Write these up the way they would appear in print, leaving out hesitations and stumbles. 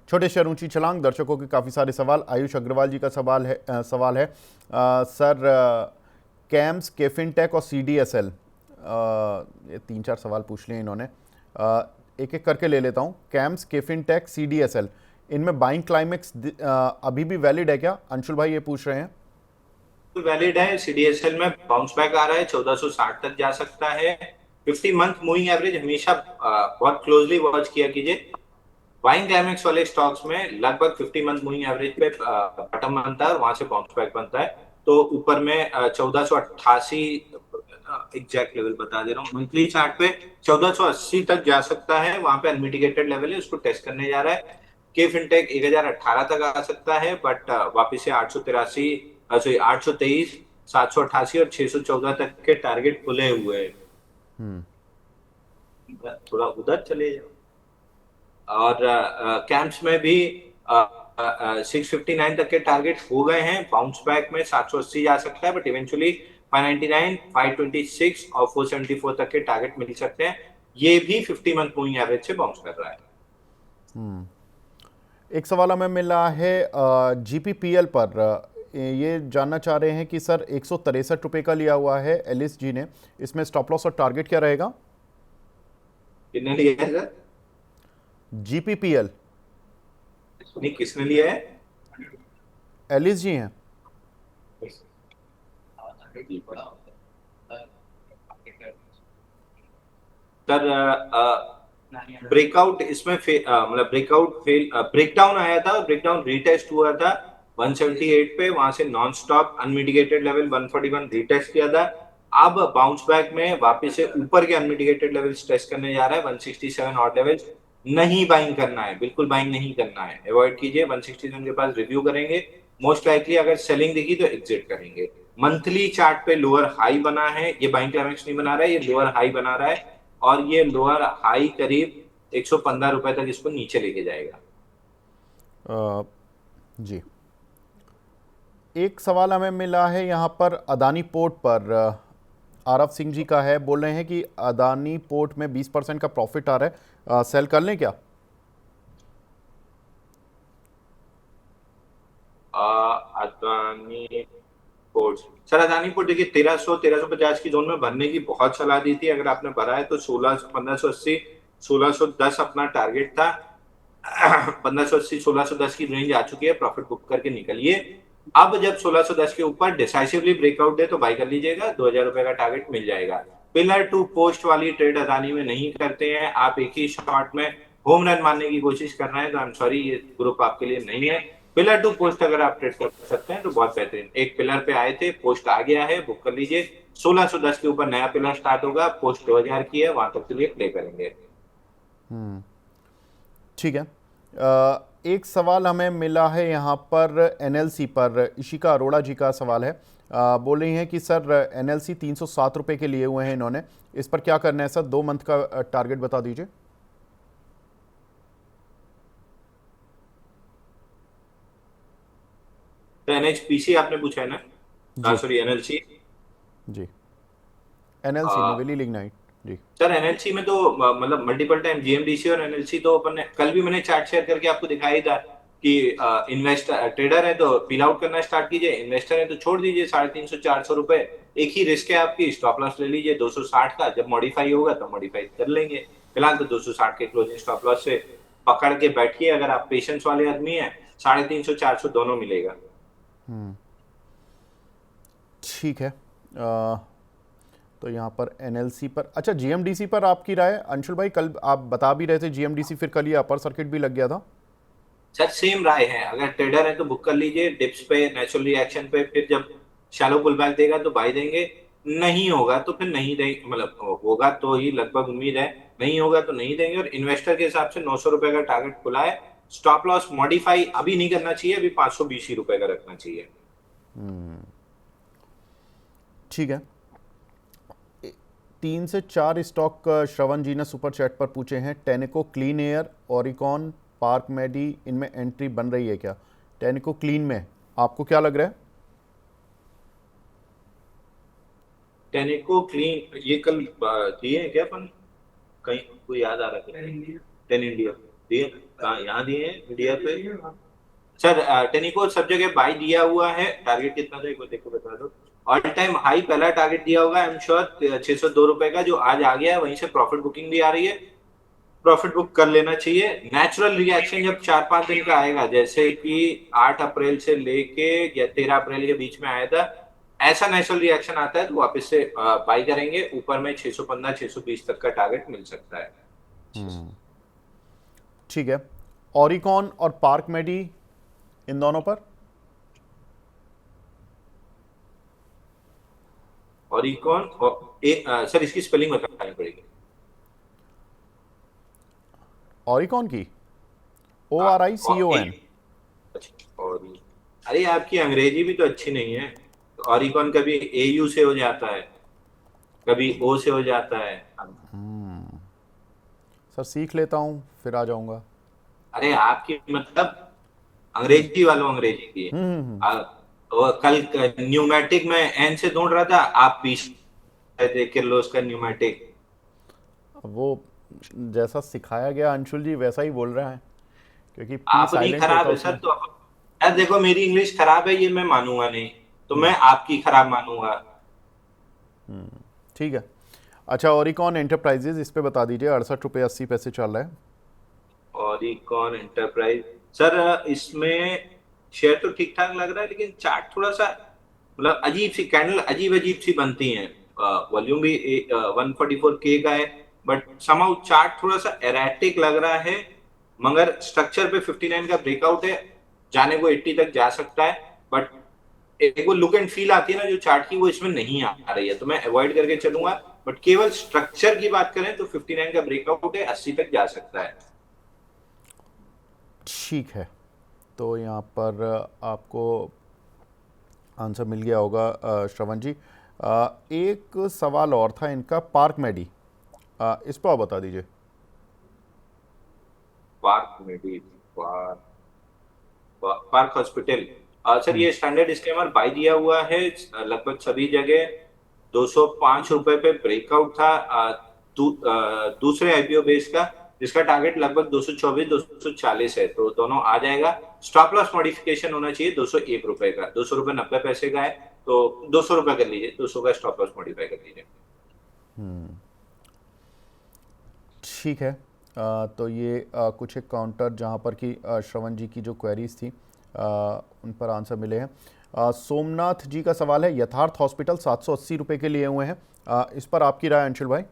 छोटे शेयर ऊंची छलांग, दर्शकों के काफ़ी सारे सवाल। आयुष अग्रवाल जी का सवाल है सर, कैम्स, केफिनटेक और सीडीएसएल, ये 3-4 सवाल पूछ लिए इन्होंने। एक एक करके ले लेता हूं। कैम्स, केफिनटेक, सीडीएसएल, इनमें बाइंग क्लाइमेक्स अभी भी वैलिड है क्या? अंशुल भाई ये पूछ रहे हैं। वैलिड है। सीडीएसएल में बाउंस बैक आ रहा है, 1460 तक जा सकता है। 50 मंथ मूविंग एवरेज हमेशा बहुत क्लोजली वॉच किया कीजिए। बाइंग क्लाइमेक्स वाले स्टॉक्स में लगभग 50 मंथ मूविंग एवरेज पे बॉटम बनता है और वहां से बाउंस बैक बनता है। तो ऊपर में 1488 एग्जैक्ट लेवल बता दे रहा हूँ, मंथली चार्ट पे 1480 तक जा सकता है। वहां पे अनमिटिगेटेड लेवल है, उसको टेस्ट करने जा रहा है। के फिनटेक 1018 तक आ सकता है, बट वापिस से 883, सॉरी 823, 788 और 614 तक के टारगेट खुले हुए हैं। थोड़ा उधर चले जाओ। और कैंप्स में भी 659 तक के टारगेट हो गए हैं। बाउंस बैक में 780 जा सकता है, बट इवेंचुअली 599, 526 और 474 तक के टारगेट मिल सकते हैं। ये भी 50 मंथ मूविंग एवरेज से बाउंस कर रहा है। एक सवाल हमें मिला है जीपीपीएल पर। ये जानना चाह रहे हैं कि सर, 163 रुपये का लिया हुआ है एलिस जी ने, इसमें स्टॉप लॉस और टारगेट क्या रहेगा? कितने लिया है सर? जीपीपीएल, नहीं, किसने लिया है? एलिस जी हैं। सर ब्रेकआउट इसमें मतलब ब्रेकआउट फेल, ब्रेकडाउन आया था, ब्रेकडाउन रीटेस्ट हुआ था 178 पे। वहां से non stop unmitigated level 141 retest किया था। अब बाउंस बैक में वापस से ऊपर के अनमिटिगेटेड लेवल्स टेस्ट करने जा रहा है। 167 और लेवल्स नहीं बाइंग करना है, बिल्कुल बाइंग नहीं करना है, अवॉइड कीजिए। 167 के पास रिव्यू करेंगे, मोस्ट लाइकली अगर सेलिंग दिखी तो एग्जिट करेंगे। मंथली चार्ट पे लोअर हाई बना है, ये बाइंग क्लाइमेक्स नहीं बना रहा है, ये लोअर हाई बना रहा है। और ये लोअर हाई करीब 115 रुपए तक इसको नीचे लेके जाएगा। जी, एक सवाल हमें मिला है यहाँ पर अदानी पोर्ट पर। आरव सिंह जी का है, बोल रहे हैं कि अदानी पोर्ट में 20% का प्रॉफिट आ रहा है, सेल कर लें क्या? Adani port, sir Adani port देखिए 1300 1350 की जोन में भरने की बहुत सलाह दी थी। अगर आपने भरा है तो 1580 1610 अपना टारगेट था। 1580 1610 की रेंज आ चुकी है, प्रॉफिट बुक करके निकलिए। अब जब 1610 के ऊपर डिसाइसिवली ब्रेकआउट दे तो बाई कर लीजिएगा, 2000 रुपए का टारगेट मिल जाएगा। पिलर टू पोस्ट वाली ट्रेड अदानी में नहीं करते हैं। आप एक ही शॉट में होम रन मारने की कोशिश कर रहे हैं तो आई एम सॉरी, ये ग्रुप आपके लिए नहीं है। पिलर टू पोस्ट अगर आप ट्रेड कर सकते हैं तो बहुत बेहतरीन। एक पिलर पे आए थे, पोस्ट आ गया है, बुक कर लीजिए। 1610 के ऊपर नया पिलर स्टार्ट होगा, पोस्ट 2000 की है, वहां तक के लिए प्ले करेंगे। ठीक है। एक सवाल हमें मिला है यहाँ पर एनएलसी पर। इशिका अरोड़ा जी का सवाल है। बोल रही हैं कि सर, एनएलसी 307 रुपये के लिए हुए हैं इन्होंने, इस पर क्या करना है सर? 2 मंथ का टारगेट बता दीजिए। तो एनएचपीसी आपने पूछा है ना? जी सॉरी, एनएलसी। जी, एनएलसी नवेली लिग्नाइट। जी। सर एनएलसी में तो मतलब मल्टीपल टाइम जीएमडीसी और एनएलसी तो अपन ने कल भी मैंने चार्ट शेयर करके आपको दिखाई था कि इन्वेस्टर ट्रेडर है तो पील आउट करना स्टार्ट कीजिए, इन्वेस्टर है तो छोड़ दीजिए। 350 400 रुपए एक ही रिस्क है आपकी। स्टॉप लॉस ले लीजिए 260 का, जब मॉडिफाई होगा तो मॉडिफाई कर लेंगे। फिलहाल तो 260 के क्लोजिंग स्टॉप लॉस से पकड़ के बैठिए। अगर आप पेशेंस वाले आदमी हैं, 350 400 दोनों मिलेगा। ठीक है। तो यहाँ पर एनएलसी पर, अच्छा, जीएमडीसी पर आपकी राय? अंशुल भाई, कल आप बता भी रहे थे जीएमडीसी, फिर कल ये अपर सर्किट भी लग गया था। सर सेम राय है, अगर ट्रेडर है तो बुक कर लीजिए डिप्स पे, नेचुरल रिएक्शन पे। फिर जब शैलो पुल बैक देगा तो बाई देंगे, नहीं होगा तो फिर नहीं देंगे। मतलब होगा तो ही लगभग उम्मीद है, नहीं होगा तो नहीं देंगे। और इन्वेस्टर के हिसाब से 900 रुपए का टारगेट खुला है। स्टॉप लॉस मॉडिफाई अभी नहीं करना चाहिए, अभी 520 ही रुपए का रखना चाहिए। ठीक है। 3 से 4 स्टॉक श्रवण जी ने सुपर चैट पर पूछे हैं। टेनेको क्लीन एयर, ओरिकॉन, पार्क मेडी, इनमें एंट्री बन रही है क्या? टेनेको क्लीन में आपको क्या लग रहा है? टेनिको क्लीन ये कल दिए हैं क्या अपन? कहीं कोई याद आ रहा है? टेन इंडिया दिए कहाँ, यहाँ दिए हैं मीडिया पे सर। टेनिको सब जगह बाई दिया हुआ है। टारगेट कितना था एक बार देखो बता दो। ऑल टाइम हाई पहला टारगेट दिया होगा, आई एम श्योर 602 रुपए का, जो आज आ गया है। वहीं से प्रॉफिट बुकिंग भी आ रही है, प्रॉफिट बुक कर लेना चाहिए। नेचुरल रिएक्शन जब 4-5 दिन का आएगा, जैसे कि 8 अप्रैल से लेके या 13 अप्रैल के बीच में आया था, ऐसा नेचुरल रिएक्शन आता है तो वापस से बाई करेंगे। ऊपर में 615 620 तक का टारगेट मिल सकता है। ठीक है। ऑरिकॉन और पार्क मेडी, इन दोनों पर? और इकॉन और सर इसकी स्पेलिंग बतानी पड़ेगी। ऑरिकॉन की आ, और ORICON। अच्छा, और अरे आपकी अंग्रेजी भी तो अच्छी नहीं है। तो ऑरिकॉन कभी AU से हो जाता है, कभी O से हो जाता है। सर सीख लेता हूँ फिर आ जाऊंगा। अरे आपकी मतलब अंग्रेजी वालों अंग्रेजी की। और कल न्यूमेटिक में एन से ढूंढ रहा था, आप पीछे देख के लो उसका न्यूमेटिक। अब वो जैसा सिखाया गया अंशुल जी वैसा ही बोल रहे हैं, क्योंकि पी अपनी साइलेंट खराब होता है उसमें। सर। तो यार देखो, मेरी इंग्लिश खराब है ये मैं मानूंगा नहीं, तो मैं आपकी खराब मानूंगा। ठीक है। अच्छा, ऑरिकॉन एंटरप्राइजेज, इस पे बता दीजिए। 68 रुपये 80 पैसे चल रहा है। और इकॉन एंटरप्राइज सर, इसमें शेयर तो ठीक ठाक लग रहा है, लेकिन चार्ट थोड़ा सा मतलब अजीब सी कैंडल अजीब अजीब सी बनती हैं। वॉल्यूम भी 144K का है, बट समाउ चार्ट थोड़ा सा एरेटिक लग रहा है। मगर स्ट्रक्चर पे 59 का ब्रेकआउट है, जाने को 80 तक जा सकता है। बट एक वो लुक एंड फील आती है ना जो चार्ट की, वो इसमें नहीं आ रही है, तो मैं अवॉइड करके चलूंगा। बट केवल स्ट्रक्चर की बात करें तो 59 का ब्रेकआउट है, 80 तक जा सकता है। ठीक है, तो यहाँ पर आपको आंसर मिल गया होगा श्रवण जी। एक सवाल और था इनका, पार्क मेडी, इस पर आप बता दीजिए। पार्क में भी पार्क पार्क हॉस्पिटल। सर ये स्टैंडर्ड डिस्क्लेमर बाय दिया हुआ है लगभग सभी जगह। 205 रुपए पे ब्रेकआउट था दूसरे आईपीओ बेस का, जिसका टारगेट लगभग 224 240 है, तो दोनों आ जाएगा। स्टॉप लॉस मॉडिफिकेशन होना चाहिए 201 रुपए का, 200 रुपए 90 पैसे का है, तो 200 रुपए कर लीजिए, 200 का स्टॉप लॉस मॉडिफाई कर लीजिए। ठीक है। तो ये कुछ एक काउंटर जहाँ पर कि श्रवण जी की जो क्वेरीज थी उन पर आंसर मिले हैं। सोमनाथ जी का सवाल है, यथार्थ हॉस्पिटल 780 रुपये के लिए हुए हैं, इस पर आपकी राय अंशुल भाई?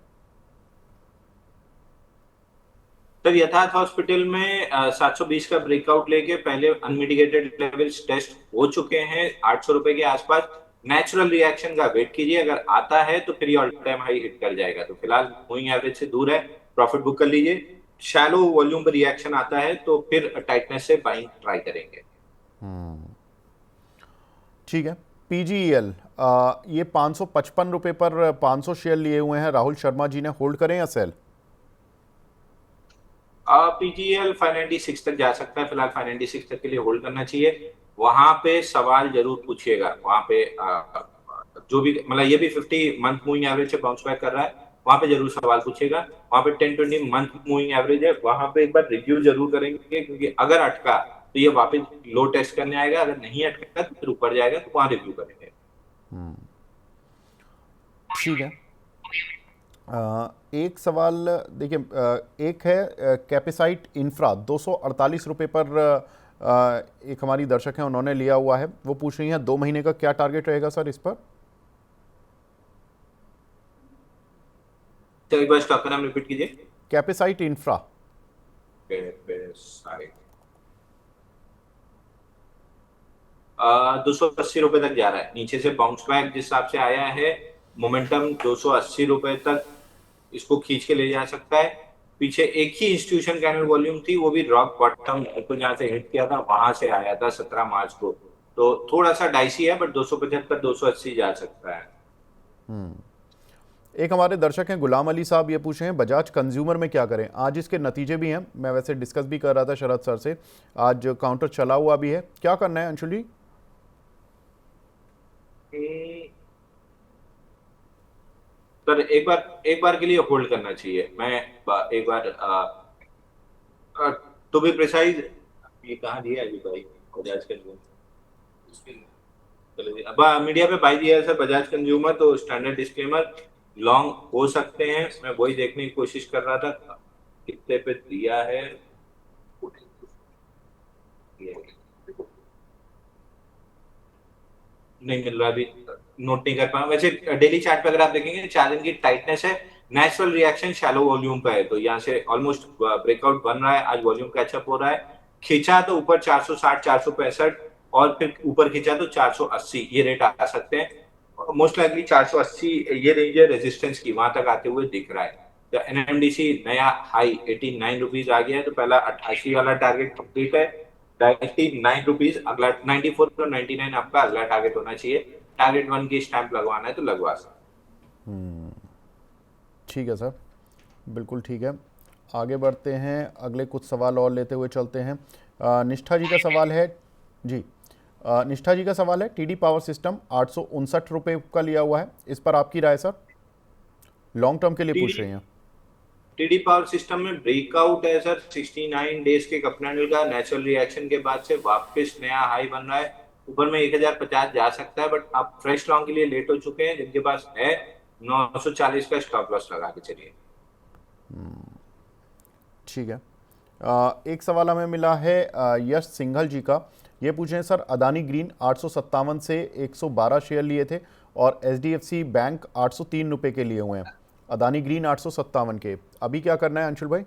सर यथार्थ हॉस्पिटल में 720 का ब्रेकआउट लेके पहले अनमिटिगेटेड लेवल्स टेस्ट हो चुके हैं 800 रुपए के आसपास। नेचुरल रिएक्शन का वेट कीजिए, अगर आता है तो फिर ये ऑल टाइम हाई हिट कर जाएगा, तो फिलहाल मूविंग एवरेज से दूर है, प्रॉफिट बुक कर लीजिए। शैलो वॉल्यूम पर रिएक्शन आता है तो फिर टाइटनेस से बाइंग ट्राई करेंगे। ठीक है। PGEL, ये 555 रुपये पर 500 शेयर लिए हुए हैं राहुल शर्मा जी ने, होल्ड करें या सेल? पीजीएल 596 तक जा सकता है, फिलहाल 596 तक के लिए होल्ड करना चाहिए। वहां पे सवाल जरूर पूछिएगा, वहां पे जो भी मतलब ये भी 50 मंथ मूविंग एवरेज से बाउंस बैक कर रहा है, वहां पे जरूर सवाल पूछिएगा। वहां पे 10-20 मंथ मूविंग एवरेज है, वहां पे एक बार रिव्यू जरूर करेंगे, क्योंकि अगर अटका तो ये वापस लो टेस्ट करने आएगा, अगर नहीं अटका तो फिर ऊपर जाएगा, तो वहां रिव्यू करेंगे। ठीक है। एक सवाल देखिए, एक है कैपेसाइट इंफ्रा, 248 रुपये पर एक हमारी दर्शक हैं उन्होंने लिया हुआ है। वो पूछ रही हैं 2 महीने का क्या टारगेट रहेगा सर इस पर? तो एक बार स्टॉक का नाम रिपीट कीजिए। कैपेसाइट इंफ्रा। वेबसाइट 280 रुपए तक जा रहा है, नीचे से बाउंस बैक जिस हिसाब से आया है, मोमेंटम 280 रुपए तक इसको खींच के ले जा सकता है। पीछे एक ही इंस्टीट्यूशन कैंडल वॉल्यूम थी, वो भी रॉक बॉटम को जहाँ से हिट किया था वहां से आया था 17 मार्च को, तो थोड़ा सा डाइसी है, बट 275 280 जा सकता है। एक हमारे दर्शक हैं गुलाम अली साहब, ये पूछे हैं बजाज कंज्यूमर में क्या करें। आज इसके नतीजे भी हैं, मैं वैसे डिस्कस भी कर रहा था शरद सर से, आज काउंटर चला हुआ भी है, क्या करना है अंशुल जी? सर एक बार के लिए होल्ड करना चाहिए। मैं एक बार टू बी प्रिसाइज, ये कहाँ दिया है अभी भाई बजाज कंज्यूमर, अब मीडिया पे बाई दिया है सर बजाज कंज्यूमर, तो स्टैंडर्ड डिस्क्लेमर लॉन्ग हो सकते हैं, मैं वही देखने की कोशिश कर रहा था कितने पे दिया है। नहीं मिल रहा अभी, नोट नहीं कर पाया वैसे। डेली चार्ट पे अगर आप देखेंगे 4 दिन की टाइटनेस है, नेचुरल रिएक्शन शैलो वॉल्यूम पे है, तो यहाँ से ऑलमोस्ट ब्रेकआउट बन रहा है, आज वॉल्यूम कैचअप हो रहा है, खींचा तो ऊपर 460 465 और फिर ऊपर खींचा तो 480 ये रेट आ सकते हैं, मोस्ट लाइकली 480 ये रेंज है रेजिस्टेंस की, वहां तक आते हुए दिख रहा है। तो एनएमडीसी नया हाई 89 रुपीज आ गया है, तो पहला 88 वाला टारगेट कंप्लीट है, 99 रुपीज अगला, 94 और 99 आपका अगला टारगेट होना चाहिए, टारगेट 1 की स्टैंप लगवाना है तो लगवा सकते। ठीक है सर, बिल्कुल ठीक है। आगे बढ़ते हैं, अगले कुछ सवाल और लेते हुए चलते हैं। निष्ठा जी का सवाल है जी, निष्ठा जी का सवाल है, टीडी पावर सिस्टम 859 रुपये का लिया हुआ है, इस पर आपकी राय सर? लॉन्ग टर्म के लिए पूछ रही हैं। टीडी पावर सिस्टम में ब्रेकआउट है सर 69 डेज के कप कैंडल का, नेचुरल रिएक्शन के बाद से वापस नया हाई बन रहा है, ऊपर में 1050 जा सकता है, बट आप फ्रेश लॉन्ग के लिए लेट हो चुके हैं, जिनके पास है 940 का स्टॉप लॉस लगा के चलिए। ठीक है। एक सवाल हमें मिला है यश सिंघल जी का, ये पूछ रहे हैं सर, अदानी ग्रीन 857 से 112 शेयर लिए थे और एचडीएफसी बैंक 803 रुपये के लिए हुए हैं, अदानी ग्रीन 857 के, अभी क्या करना है अंशुल भाई?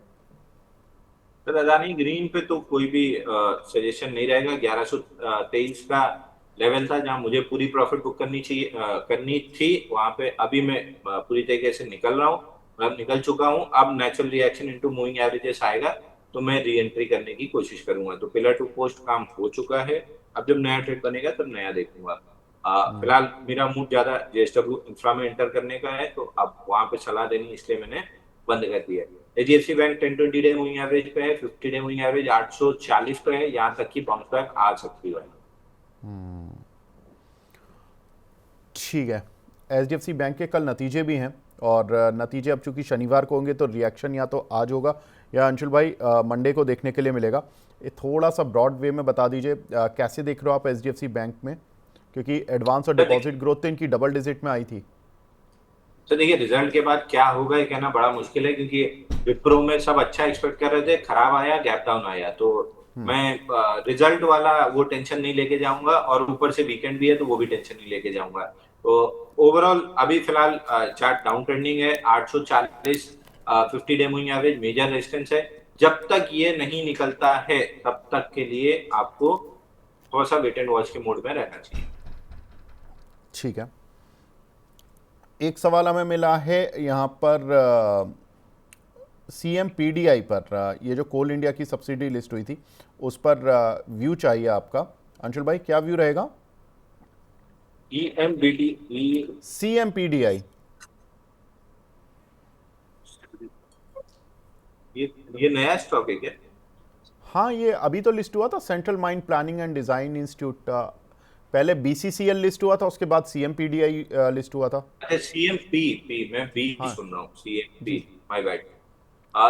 सर अदानी ग्रीन पे तो कोई भी सजेशन नहीं रहेगा, 1123 का लेवल था जहां मुझे पूरी प्रॉफिट बुक करनी थी, वहां पे अभी मैं पूरी तरीके से निकल रहा हूँ, मतलब निकल चुका हूँ, अब natural reaction into moving averages आएगा तो मैं री एंट्री करने की कोशिश करूंगा, तो पिलर टू पोस्ट काम हो चुका है, अब जब नया ट्रेड बनेगा तब नया देखूंगा। फिलहाल मेरा मूड ज्यादा जेएसडब्ल्यू इंफ्रा में एंटर करने का है, तो अब वहां पे सलाह देनी इसलिए मैंने बंद कर दिया है। HDFC bank 10-20 day moving average पे है, 50 डे मूविंग एवरेज 840 पे है, यहाँ तक की बाउंस बैक आ सकती है। ठीक है। एचडीएफसी बैंक के कल नतीजे भी हैं और नतीजे अब चूंकि शनिवार को होंगे तो रिएक्शन या तो आज होगा या अंशुल भाई मंडे को देखने के लिए मिलेगा। ये थोड़ा सा ब्रॉड वे में बता दीजिए कैसे देख रहे हो आप एचडीएफसी बैंक में, क्योंकि एडवांस और डिपॉजिट ग्रोथ तो इनकी डबल डिजिट में आई थी। तो देखिए रिजल्ट के बाद क्या होगा ये कहना बड़ा मुश्किल है, क्योंकि विप्रो में सब अच्छा एक्सपेक्ट कर रहे थे, खराब आया, गैप डाउन आया, तो मैं रिजल्ट वाला वो टेंशन नहीं लेके जाऊंगा, और ऊपर से वीकेंड भी है तो वो भी टेंशन नहीं लेके जाऊंगा। तो ओवरऑल अभी फिलहाल चार्ट डाउन ट्रेंडिंग है, 840 50 day moving average major resistance है, जब तक ये नहीं निकलता है तब तक के लिए आपको थोड़ा सा वेट एंड वॉच के मोड में रहना चाहिए। ठीक है। एक सवाल हमें मिला है यहाँ पर CMPDI पर, ये जो कोल इंडिया की सब्सिडी लिस्ट हुई थी उस पर व्यू चाहिए आपका अंशुल भाई, क्या व्यू रहेगा? CMPDI ये नया स्टॉक है क्या? हाँ, ये अभी तो लिस्ट हुआ था, central mind planning and design institute, पहले BCCL लिस्ट हुआ था, उसके बाद CMPDI लिस्ट हुआ था। अच्छा CMP, मैं बी हाँ सुन रहा हूँ, CMP, माय बैड।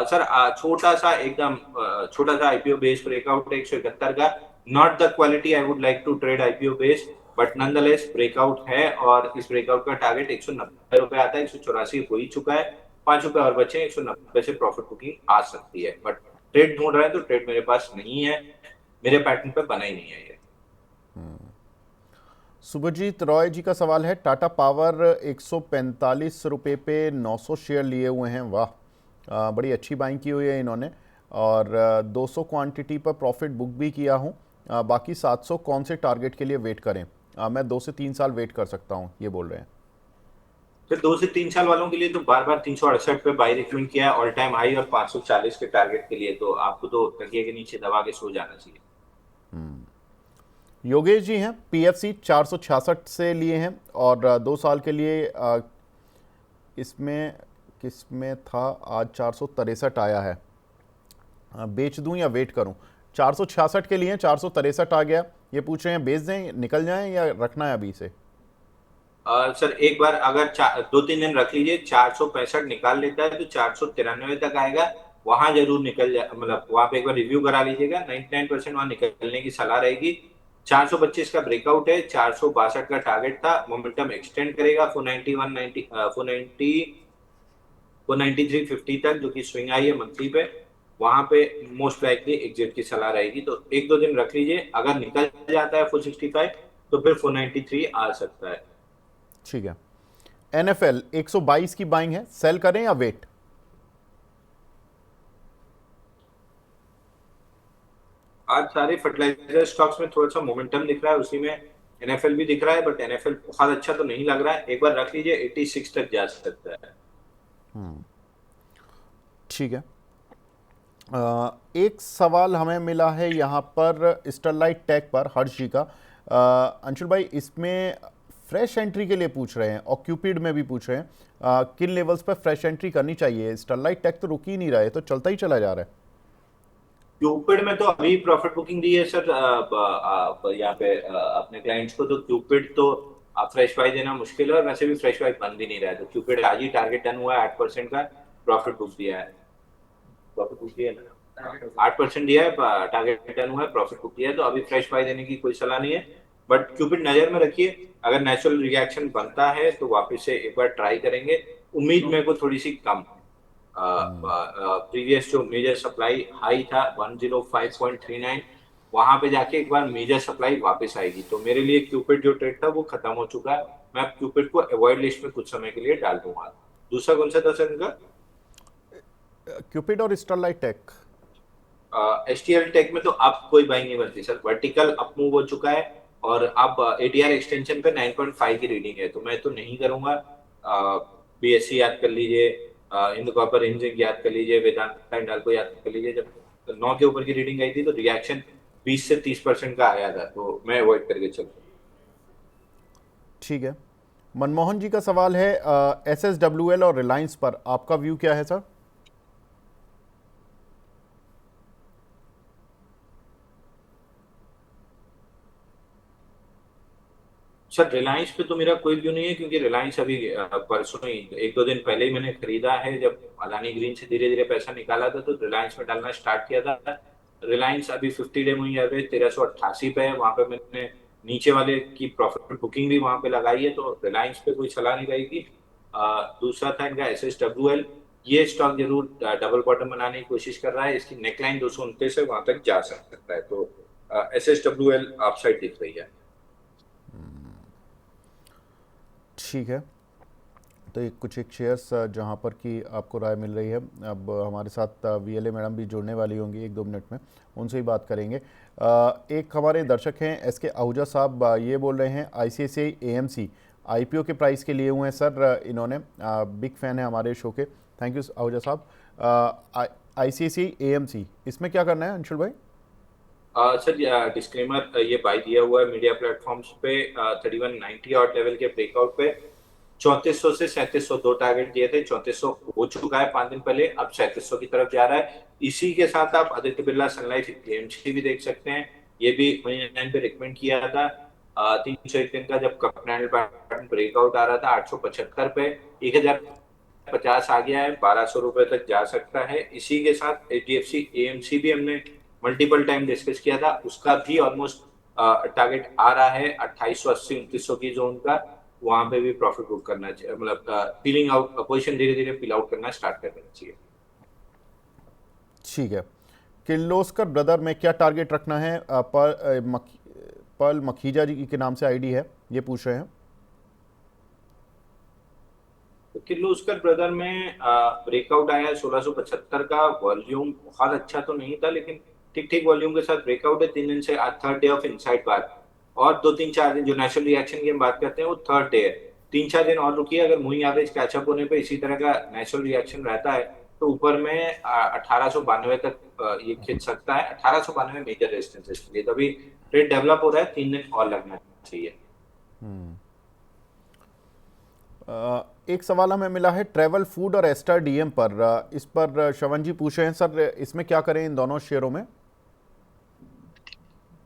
सर छोटा सा एकदम छोटा सा आईपीओ बेस ब्रेकआउट है 171 का, not the quality I would like to trade IPO base, but nonetheless breakout है, और इस ब्रेकआउट का टारगेट 190 रुपए आता है, 184 हो ही चुका है, 5 रुपए और बचे, 190 से प्रॉफिट बुकिंग आ सकती है, बट ट्रेड ढूंढ रहे हैं तो ट्रेड मेरे पास नहीं है, मेरे पैटर्न पे बना ही नहीं है ये। सुभजीत रॉय जी का सवाल है, टाटा पावर 145 रुपये पे 900 शेयर लिए हुए हैं, वाह, बड़ी अच्छी बाइंग की हुई है इन्होंने, और 200 क्वांटिटी पर प्रॉफिट बुक भी किया हूँ, बाकी 700 कौन से टारगेट के लिए वेट करें? मैं 2 से 3 साल वेट कर सकता हूँ, ये बोल रहे हैं। फिर 2 से 3 साल वालों के लिए तो बार बार 368 पे बाई रिकमेंड किया है ऑल टाइम हाई, और 540 के टारगेट के लिए तो आपको तो तकिए के नीचे दबा के सो जाना चाहिए। योगेश जी हैं, PFC 466 से लिए हैं और 2 साल के लिए, इसमें किसमें था, आज 463 आया है, बेच दूं या वेट करूं? 466 के लिए 463 आ गया, ये पूछ रहे हैं बेच दें, निकल जाएं या रखना है अभी से? सर एक बार अगर 2-3 दिन रख लीजिए, 465 निकाल लेता है तो 493 तक आएगा, वहां जरूर निकल जा, मतलब वहां पे एक बार रिव्यू करा लीजिएगा, 99% वहां निकलने की सलाह रहेगी। 425 का ब्रेकआउट है, 462 का टारगेट था, मोमेंटम एक्सटेंड करेगा 490 190 490 493.50 तक, जो कि स्विंग आई है मंथली पे। वहां पे मोस्ट लाइकली एग्जिट की सलाह रहेगी, तो एक दो दिन रख लीजिए। अगर निकल जाता है 465 तो फिर 493 आ सकता है। ठीक है। एनएफएल 122 की बाइंग है, सेल करें या वेट? आज सारे फर्टिलाइजर स्टॉक्स में थोड़ा सा मोमेंटम दिख रहा है, उसी में एनएफएल भी दिख रहा है, बट एनएफएल बहुत अच्छा तो नहीं लग रहा है। एक बार रख लीजिए, 86 तक जा सकता है। ठीक है। एक सवाल हमें मिला है यहाँ पर स्टरलाइट टेक पर, हर्ष जी का। अंशुल भाई, इसमें फ्रेश एंट्री के लिए पूछ रहे हैं और क्यूपिड में भी पूछ रहे हैं, किन लेवल्स पर फ्रेश एंट्री करनी चाहिए? स्टरलाइट टेक तो रुक ही नहीं रहा है, तो चलता ही चला जा रहा है। क्यूपिड में तो अभी प्रॉफिट बुकिंग दी है सर, यहाँ पे अपने क्लाइंट्स को, तो क्यूपिड तो फ्रेश बाय देना मुश्किल है, और वैसे भी फ्रेश बाय बन भी नहीं रहा है। तो क्यूपिड आज ही टारगेट डन हुआ है, 8% का प्रॉफिट बुक दिया है। प्रॉफिट बुक दिया है ना, 8% दिया है, टारगेट डन हुआ है, प्रॉफिट बुक दिया है, तो अभी फ्रेश बाय देने की कोई सलाह नहीं है। बट क्यूपिड नजर में रखिए, अगर नेचुरल रिएक्शन बनता है तो वापस से एक बार ट्राई करेंगे। उम्मीद मेरे को थोड़ी सी कम है। प्रीवियस जो मेजर सप्लाई हाई था 105.39, वहां पे जाके एक बार मेजर सप्लाई वापस आएगी, तो मेरे लिए क्यूपिड जो ट्रेड था वो खत्म हो चुका है। मैं क्यूपिड को अवॉइड लिस्ट में कुछ समय के लिए डाल दूंगा। दूसरा कौन सा था सर इनका? क्यूपिड और स्टरलाइट टेक। एचटीएल टेक में तो अब कोई बाइंग नहीं बनती सर, वर्टिकल अप मूव हो चुका है, और अब एटीआर एक्सटेंशन पे 9.5 की रीडिंग है, तो मैं तो नहीं करूंगा। बीएससी याद कर लीजिए, इंड कॉपर इंजिन याद कर लीजिए, वेदांता इंडाल्को याद कर लीजिए। जब 9 के ऊपर की रीडिंग आई थी तो रिएक्शन 20 से 30% का आया था, तो मैं अवॉइड करके चलूँ। ठीक है। मनमोहन जी का सवाल है, एसएसडब्ल्यूएल और रिलायंस पर आपका व्यू क्या है सर? सर रिलायंस पे तो मेरा कोई व्यू नहीं है, क्योंकि रिलायंस अभी परसों ही, एक दो दिन पहले ही मैंने खरीदा है, जब अदानी ग्रीन से धीरे धीरे पैसा निकाला था तो रिलायंस में डालना स्टार्ट किया था। रिलायंस अभी 50 डे मूविंग एवरेज 1388 पे है, वहां पे मैंने नीचे वाले की प्रॉफिट बुकिंग भी वहां पे लगाई है, तो रिलायंस पे कोई सलाह नहीं रहेगी। दूसरा था इनका एसएसडब्ल्यूएल, ये स्टॉक जरूर डबल बॉटम बनाने की कोशिश कर रहा है, इसकी नेकलाइन 229 है, वहां तक जा सकता है, तो एसएसडब्ल्यूएल अपसाइड दिख रही है। ठीक है। तो कुछ एक शेयर्स जहां पर कि आपको राय मिल रही है। अब हमारे साथ वीएलए मैडम भी जुड़ने वाली होंगी एक दो मिनट में, उनसे ही बात करेंगे। एक हमारे दर्शक हैं एसके आहूजा साहब, ये बोल रहे हैं आईसीआईसीआई एएमसी आईपीओ के प्राइस के लिए हुए हैं सर। इन्होंने बिग फैन है हमारे शो के। थैंक यू आहूजा साहब। आईसीआईसीआई एएमसी, इसमें क्या करना है अंशुल भाई? सर डिस्क्लेमर, ये बाय दिया हुआ है मीडिया प्लेटफॉर्म्स पे, 3190 और लेवल के ब्रेकआउट पे 3400 से 3700 दो टारगेट दिए थे, 3400 हो चुका है 5 दिन पहले, अब 3700 की तरफ जा रहा है। इसी के साथ आप आदित्य बिरला सनलाइफ एएमसी भी देख सकते हैं, ये भी मनी लाइन पे रिकमेंड किया था। 301 दिन का जब कपैनल पैटर्न ब्रेकआउट आ रहा था 875 पे, 1050 आ गया है, 1200 रुपए तक जा सकता है। इसी के साथ एचडीएफसी एएमसी भी हमने मल्टीपल टाइम डिस्कस किया था, उसका भी ऑलमोस्ट टारगेट आ रहा है 2880 2900 की जोन का, वहां पे भी प्रॉफिट बुक करना चाहिए, मतलब पीलिंग आउट पोजीशन धीरे धीरे पील आउट करना स्टार्ट कर देना चाहिए। ठीक है। किर्लोस्कर ब्रदर में क्या टारगेट रखना है? पर्ल मखीजा जी के नाम से आईडी है, ये पूछ रहे हैं। तो किर्लोस्कर ब्रदर में ब्रेकआउट आया है 1675 का, वॉल्यूम बहुत अच्छा तो नहीं था, लेकिन ठीक ठीक वॉल्यूम के साथ ब्रेकआउट है। 3 दिन से थर्ड डे ऑफ इनसाइड बार, और 2 3 4 दिन जो नेचुरल रिएक्शन की हम बात करते हैं वो थर्ड डे है। 3 4 दिन और रुकिए, अगर मूविंग एवरेज कैचअप होने पे इसी तरह का नेचुरल रिएक्शन रहता है तो ऊपर में 1892 तक ये खिंच सकता है। 1892 मेजर रेजिस्टेंस के लिए, तो अभी ट्रेड डेवलप हो रहा है, 3 दिन और लगना चाहिए। एक सवाल हमें मिला है ट्रैवल फूड और एस्टर डीएम पर, इस पर श्रवण जी पूछ रहे हैं सर, इसमें क्या करें इन दोनों शेयरों में?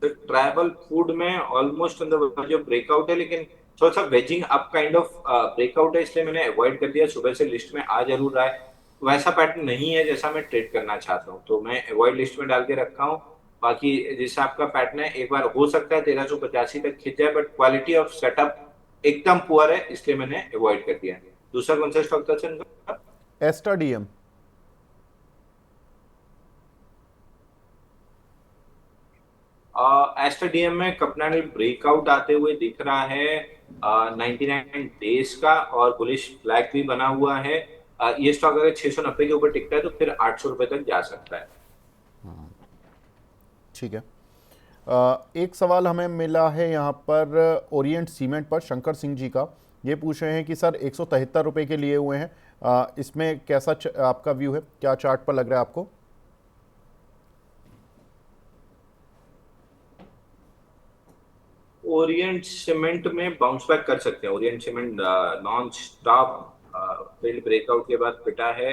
ट्राइबल फूड में ऑलमोस्ट जो ब्रेकआउट है, लेकिन थोड़ा सा waging up kind of breakout है, इसलिए मैंने अवॉइड कर दिया। सुबह से लिस्ट में आ जरूर रहा है, वैसा पैटर्न नहीं है जैसा मैं ट्रेड करना चाहता हूँ, तो मैं अवॉइड लिस्ट में डाल के रखा हूँ। बाकी जैसा आपका पैटर्न है, एक बार हो सकता है 1385 तक खिंच जाए, बट क्वालिटी ऑफ सेटअप एकदम पुअर है, इसलिए मैंने अवॉइड कर दिया। दूसरा कौन सा स्टॉक था सर इनका? एस्टा डीएम। एस्टरडीएम में कपनानी ब्रेकआउट आते हुए दिख रहा है 99 डेज का, और बुलिश फ्लैग भी बना हुआ है। ये स्टॉक अगर 690 के ऊपर टिकता है तो फिर 800 रुपए तक जा सकता है। ठीक है। एक सवाल हमें मिला है यहाँ पर ओरिएंट सीमेंट पर, शंकर सिंह जी का। ये पूछ रहे हैं कि सर 173 रुपये के लिए हुए हैं, इसमें कैसा आपका व्यू है, क्या चार्ट पर लग रहा है आपको? ओरिएंट सीमेंट में बाउंस बैक कर सकते हैं। Orient cement non stop field breakout के बाद पिटा है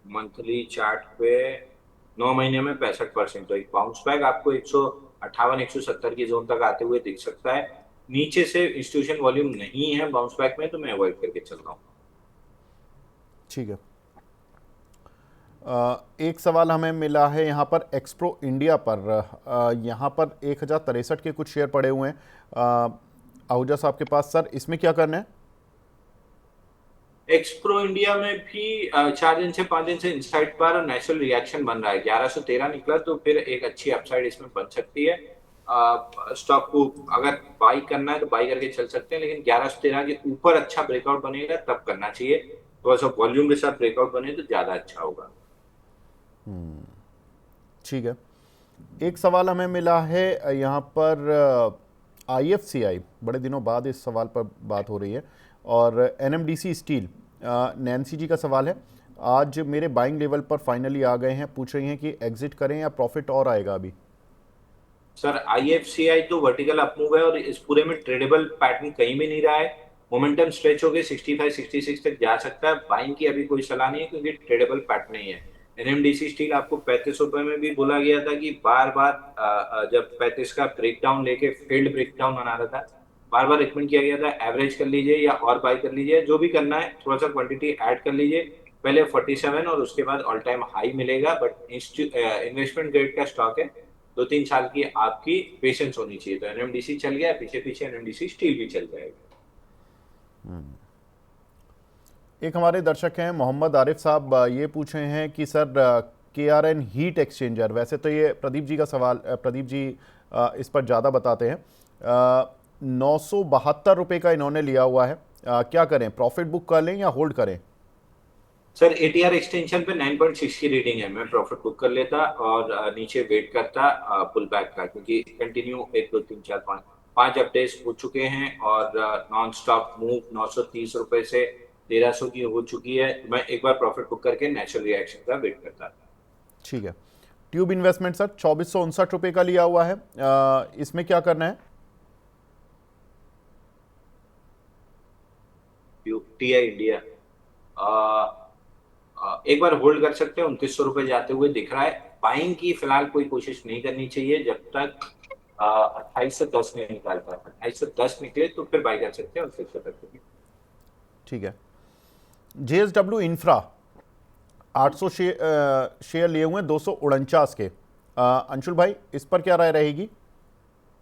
मंथली चार्ट पे 9 महीने में 65%। तो एक बाउंस बैक आपको 158 170 की जोन तक आते हुए दिख सकता है। नीचे से इंस्टीट्यूशन वॉल्यूम नहीं है बाउंस बैक में, तो मैं अवॉइड करके चल रहा हूँ। ठीक है। एक सवाल हमें मिला है यहाँ पर एक्सप्रो इंडिया पर। यहाँ पर 1063 के कुछ शेयर पड़े हुए हैं आहूजा साहब के पास। सर इसमें क्या करना है? एक्सप्रो इंडिया में भी 4 दिन से 5 दिन से इनसाइड पर नेचुरल रिएक्शन बन रहा है। 1113 निकला तो फिर एक अच्छी अपसाइड इसमें बन सकती है। स्टॉक को अगर बाई करना है तो बाई करके चल सकते हैं, लेकिन 1113 के ऊपर अच्छा ब्रेकआउट बनेगा तब करना चाहिए। थोड़ा सा वॉल्यूम के साथ ब्रेकआउट बने तो ज्यादा अच्छा होगा। ठीक है। एक सवाल हमें मिला है यहाँ पर IFCI, बड़े दिनों बाद इस सवाल पर बात हो रही है, और NMDC स्टील, नैन्सी जी का सवाल है। आज मेरे बाइंग लेवल पर फाइनली आ गए हैं, पूछ रही हैं कि एग्जिट करें या प्रॉफिट और आएगा अभी? सर IFCI तो वर्टिकल अपमूव है, और इस पूरे में ट्रेडेबल पैटर्न कहीं भी नहीं रहा है। मोमेंटम स्ट्रेच होकर 65 66 तक जा सकता है। बाइंग की अभी कोई सलाह नहीं है, क्योंकि ट्रेडेबल पैटर्न नहीं है। NMDC स्टील आपको 35 रुपए में भी बोला गया था कि बार बार जब 35 का ब्रेकडाउन लेके फील्ड ब्रेकडाउन बना रहा था, बार बार रिकमेंड किया गया था एवरेज कर लीजिए या और बाई कर लीजिए। जो भी करना है थोड़ा सा क्वांटिटी ऐड कर लीजिए, पहले 47 और उसके बाद ऑल टाइम हाई मिलेगा। बट इन्वेस्टमेंट ग्रेड का स्टॉक है, 2-3 साल की आपकी पेशेंस होनी चाहिए। तो NMDC चल गया, पीछे पीछे NMDC स्टील भी चल जाएगा। एक हमारे दर्शक हैं मोहम्मद आरिफ साहब, ये पूछ रहे हैं कि सर KRN हीट एक्सचेंजर, वैसे तो ये प्रदीप जी का सवाल, प्रदीप जी इस पर ज़्यादा बताते हैं। 972 रुपये का इन्होंने लिया हुआ है, क्या करें, प्रॉफिट बुक कर लें या होल्ड करें? सर ATR एक्सटेंशन पे 9.6 की रीडिंग है, मैं प्रॉफिट बुक कर लेता और नीचे वेट करता पुल बैक का, क्योंकि कंटिन्यू 1 2 3 4 5 अपडेट्स हो चुके हैं, और नॉन स्टॉप मूव 930 रुपए से 1300 की हो चुकी है। मैं एक बार प्रॉफिट बुक करके नेचुरल रिएक्शन का वेट करता। ठीक है। ट्यूब इन्वेस्टमेंट सर 2459 रुपये का लिया हुआ है, इसमें क्या करना है? TI इंडिया एक बार होल्ड कर सकते हैं, 2900 रुपए जाते हुए दिख रहा है। बाइंग की फिलहाल कोई कोशिश नहीं करनी चाहिए जब तक 2810 नहीं निकालता। 2810 निकले तो फिर बाई कर सकते हैं, और फिर ठीक है। JSW इंफ्रा 800 शेयर लिए हुए हैं 249 के। अंशुल भाई इस पर क्या राय रहेगी?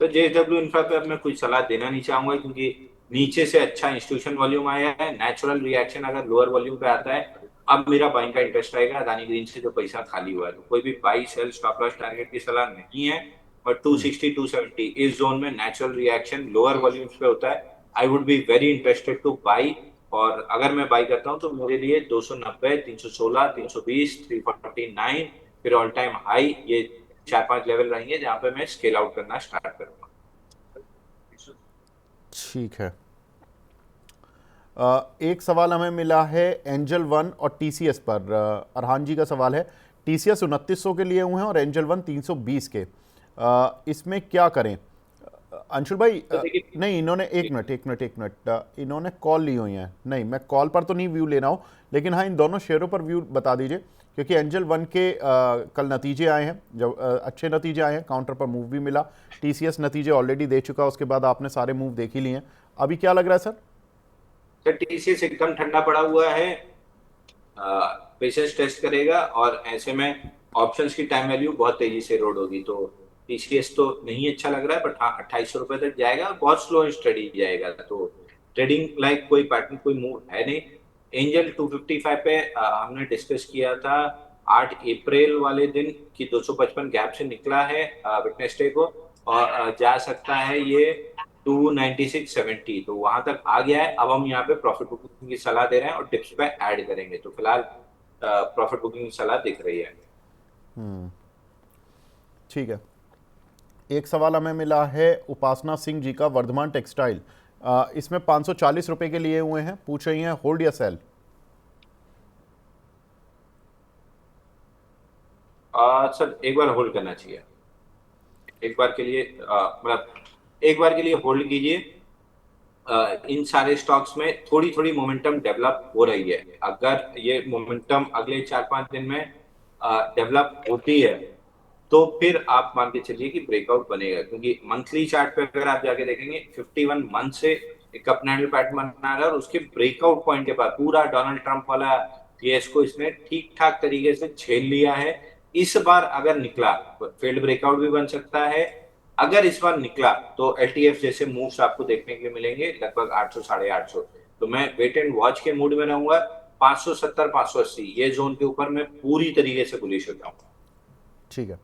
तो JSW इंफ्रा पे अब मैं कोई सलाह देना नहीं चाहूंगा, क्योंकि नीचे से अच्छा इंस्टीट्यूशन वॉल्यूम आया है। नेचुरल रिएक्शन अगर लोअर वॉल्यूम पे आता है, अब मेरा बाइंग का इंटरेस्ट रहेगा। अदानी ग्रीन से जो पैसा खाली हुआ है, तो कोई भी buy sell stop loss target की सलाह नहीं है। बट 260 270 इस जोन में नेचुरल रिएक्शन लोअर वॉल्यूम्स पे होता है। I would be very interested two by, और अगर मैं बाई करता हूं तो मेरे लिए 290 316 320 349 फिर ऑल टाइम हाई, ये 4-5 लेवल रहेंगे जहां पे मैं स्केल आउट करना स्टार्ट करूंगा। ठीक है। एक सवाल हमें मिला है एंजल वन और TCS पर, अरहान जी का सवाल है। TCS 2900 के लिए हुए हैं और एंजल वन 320 के, इसमें क्या करें? अंशुल भाई नहीं, इन्होंने एक मिनट इन्होंने कॉल ली हुई है। नहीं, मैं कॉल पर तो नहीं व्यू ले रहा हूँ, लेकिन हाँ इन दोनों शेयरों पर व्यू बता दीजिए, क्योंकि एंजल वन के कल नतीजे आए हैं, जब अच्छे नतीजे आए हैं, काउंटर पर मूव भी मिला। TCS नतीजे ऑलरेडी दे चुका, उसके बाद आपने सारे मूव देख ही लिए हैं। अभी क्या लग रहा है सर? TCS एकदम ठंडा पड़ा हुआ है। पेशेंस टेस्ट करेगा, और ऐसे में ऑप्शंस की टाइम वैल्यू बहुत तेजी से रोड होगी। तो टीसीएस तो नहीं अच्छा लग रहा है, बट हाँ 2800 रुपए तक जाएगा, बहुत स्लो एंड स्टडी जाएगा। तो ट्रेडिंग लाइक कोई पैटर्न, कोई मूव है नहीं। एंजल 255 पे हमने डिस्कस किया था 8 अप्रैल वाले दिन की 255 गैप से निकला है वेडनेसडे को, और जा सकता है ये 296.70, तो वहां तक आ गया है। अब हम यहाँ पे प्रॉफिट बुकिंग की सलाह दे रहे हैं और टिप्स पे ऐड करेंगे। तो फिलहाल प्रॉफिट बुकिंग की सलाह दिख रही है। ठीक है। एक सवाल हमें मिला है उपासना सिंह जी का, वर्धमान टेक्सटाइल। इसमें 540 रुपए के लिए हुए हैं, पूछ रही हैं होल्ड या सेल। सर एक बार होल्ड करना चाहिए। एक बार के लिए मतलब एक बार के लिए होल्ड कीजिए। इन सारे स्टॉक्स में थोड़ी थोड़ी मोमेंटम डेवलप हो रही है। अगर ये मोमेंटम अगले 4-5 दिन में डेवलप होती है, तो फिर आप मान के चलिए कि ब्रेकआउट बनेगा। क्योंकि मंथली चार्ट पे अगर आप जाके देखेंगे 51 मंथ से एक अप एंड पैटर्न बना रहा है, और उसके ब्रेकआउट पॉइंट के बाद पूरा डोनाल्ड ट्रंप वाला केस को इसने ठीक ठाक तरीके से झेल लिया है। इस बार अगर निकला फेल्ड ब्रेकआउट भी बन सकता है। अगर इस बार निकला तो एलटीएफ जैसे मूव्स आपको देखने के लिए मिलेंगे, लगभग 800 850। तो मैं वेट एंड वॉच के मूड में रहूंगा। 570 580 ये जोन के ऊपर मैं पूरी तरीके से बुलिश हो जाऊंगा। ठीक है।